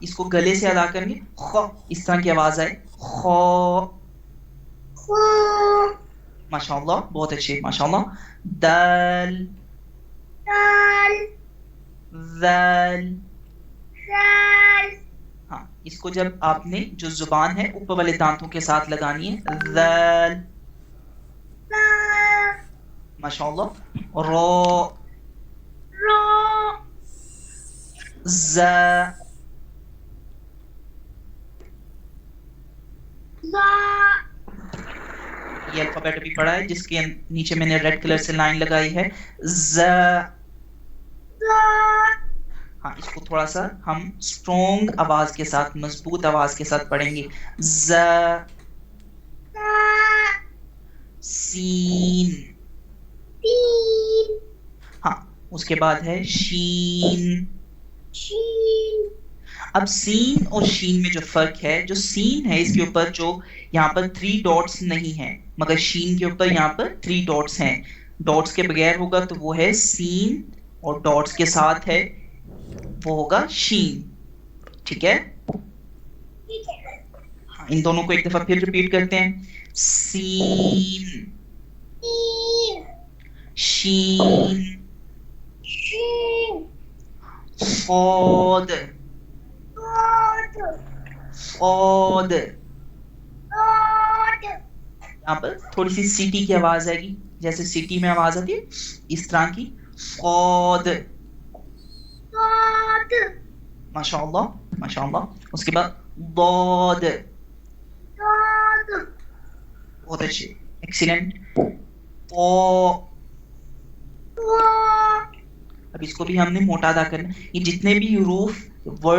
اس کو گلے سے ادا کریں گے، خ اس طرح کی آواز آئے، خ، ماشاء اللہ بہت اچھے، ماشاء اللہ. دال، ذال. ہاں اس کو جب آپ نے جو زبان ہے اوپر والے دانتوں کے ساتھ لگانی ہے، ذال، ماشاء اللہ. رو، ز، یہ الفابیٹ ابھی پڑھا ہے جس کے نیچے میں نے ریڈ کلر سے لائن لگائی ہے، ز. ہاں اس کو تھوڑا سا ہم اسٹرونگ آواز کے ساتھ، مضبوط آواز کے ساتھ پڑھیں گے، ز. سین، ہاں اس کے بعد ہے شین. اب سین اور شین میں جو فرق ہے، جو سین ہے اس کے اوپر جو یہاں پر 3 ڈاٹس نہیں ہیں، مگر شین کے اوپر یہاں پر 3 ڈاٹس ہیں. ڈاٹس کے بغیر ہوگا تو وہ ہے سین، اور ڈاٹس کے ساتھ ہے وہ ہوگا شین. ٹھیک ہے، ہاں ان دونوں کو ایک دفعہ پھر ریپیٹ کرتے ہیں، سین، شین، صاد، صاد. یہاں پر تھوڑی سی سیٹی کی آواز آئے گی، جیسے سیٹی میں آواز آتی ہے اس طرح کی، صاد، ماشاء اللہ ماشاء اللہ. اس کے بعد ضاد، بہت اچھے، ایکسیلنٹ. طا، اب اس کو بھی ہم نے موٹا ادا کرنا ہے. یہ جتنے بھی حروف ورڈ